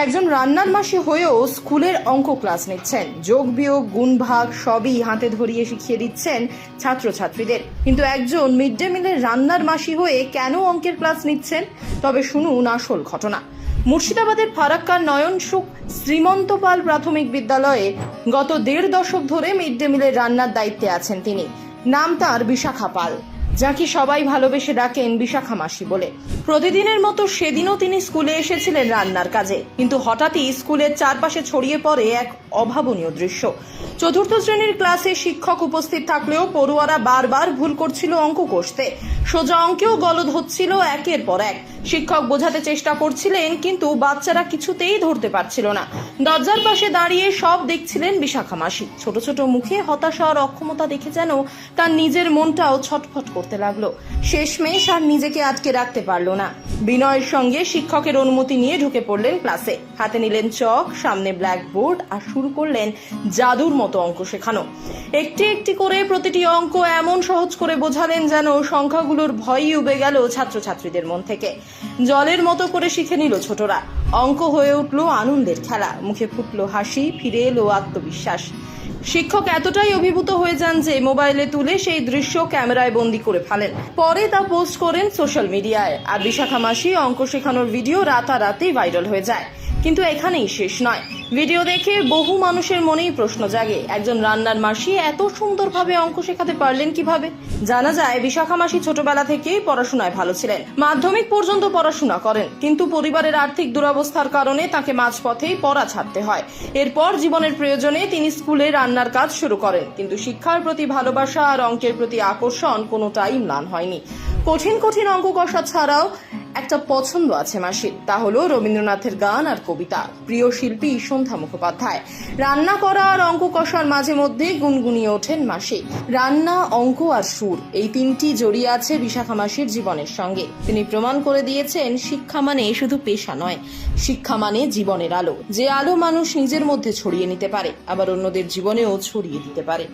একজন রান্নার মাসি হয়েও স্কুলের অঙ্ক ক্লাস নিচ্ছেন, যোগ বিয়োগ গুণ ভাগ সবই হাতে ধরিয়ে শিখিয়ে দিচ্ছেন ছাত্রছাত্রীদের। কিন্তু একজন মিড ডে মিলের রান্নার মাসি হয়ে কেন অঙ্কের ক্লাস নিচ্ছেন? তবে শুনুন আসল ঘটনা। মুর্শিদাবাদের ফারাক্কার নয়ন সুখ শ্রীমন্ত পাল প্রাথমিক বিদ্যালয়ে গত ১.৫ দশক ধরে মিড ডে মিলের রান্নার দায়িত্বে আছেন তিনি। নাম তার বিশাখা পাল, যাকে সবাই ভালোবেসে ডাকেন বিশাখা মাসি বলে। প্রতিদিনের মতো সেদিনও তিনি স্কুলে এসেছিলেন রান্নার কাজে, কিন্তু হঠাৎই স্কুলের চারপাশে ছড়িয়ে পড়ে এক অভাবনীয় দৃশ্য। চতুর্থ শ্রেণীর ক্লাসে শিক্ষক উপস্থিত থাকলেও পড়ুয়ারা বারবার ভুল করছিল অঙ্ক কষতে। সোজা অঙ্কেও গলদ হচ্ছিল একের পর এক। শিক্ষক বোঝাতে চেষ্টা করছিলেন, কিন্তু বাচ্চারা কিছুতেই ধরতে পারছিল না। দরজার পাশে দাঁড়িয়ে সব দেখছিলেন বিশাখা মাসি। ছোট ছোট মুখে হতাশা আর অক্ষমতা দেখে যেন তার নিজের মনটাও ছটফট করতে লাগলো। শেষমেশ আর নিজেকে আটকে রাখতে পারলো না। বিনয়ের সঙ্গে শিক্ষকের অনুমতি নিয়ে ঢুকে পড়লেন ক্লাসে। হাতে নিলেন চক, সামনে ব্ল্যাকবোর্ড, আর শুরু করলেন জাদুর মতো অঙ্ক শেখানো। একটি একটি করে প্রতিটি অঙ্ক এমন সহজ করে বোঝালেন যেন সংখ্যাগুলোর ভয়ই উবে গেল ছাত্রছাত্রীদের মন থেকে। জলের মতো করে শিখে নিল ছোটরা। অঙ্ক হয়ে উঠল আনন্দের খেলা। মুখে ফুটলো হাসি, ফিরে এলো আত্মবিশ্বাস। শিক্ষক এতটাই অভিভূত হয়ে যান যে মোবাইলে তুলে সেই দৃশ্য ক্যামেরায় বন্দি করে ফেলেন। পরে তা পোস্ট করেন সোশ্যাল মিডিয়ায়। আর বিশাখা মাসি অঙ্ক শেখানোর ভিডিও রাতারাতি ভাইরাল হয়ে যায়। কিন্তু এখানেই শেষ নয়। ভিডিও দেখে বহু মানুষের মনেই প্রশ্ন জাগে, একজন রান্নার মাসি এত সুন্দরভাবে অঙ্ক শেখাতে পারলেন কিভাবে? জানা যায় বিশাখা মাসি ছোটবেলা থেকেই পড়াশোনায় ভালো ছিলেন। মাধ্যমিক পর্যন্ত পড়াশোনা করেন, কিন্তু পরিবারের আর্থিক দুরবস্থার কারণে তাকে মাঝপথেই পড়া ছাড়তে হয়। এরপর জীবনের প্রয়োজনে তিনি স্কুলে রান্নার কাজ শুরু করেন। কিন্তু শিক্ষার প্রতি ভালোবাসা আর অঙ্কের প্রতি আকর্ষণ কোনোটাই ম্লান হয়নি। কঠিন কঠিন অঙ্ক কষা ছাড়াও একটা পছন্দ আছে মাসির, তা হলো রবীন্দ্রনাথের গান আর কবিতা। প্রিয় শিল্পী সন্ধ্যা মুখোপাধ্যায়। রান্না করা আর অঙ্ক কষার মাঝে মধ্যে গুনগুনিয়ে ওঠেন মাসি। রান্না, অঙ্ক আর সুর, এই তিনটি জড়িয়ে আছে বিশাখা মাসির জীবনের সঙ্গে। তিনি প্রমাণ করে দিয়েছেন, শিক্ষা মানে শুধু পেশা নয়, শিক্ষা মানে জীবনের আলো। যে আলো মানুষ নিজের মধ্যে ছড়িয়ে নিতে পারে, আবার অন্যদের জীবনেও ছড়িয়ে দিতে পারে।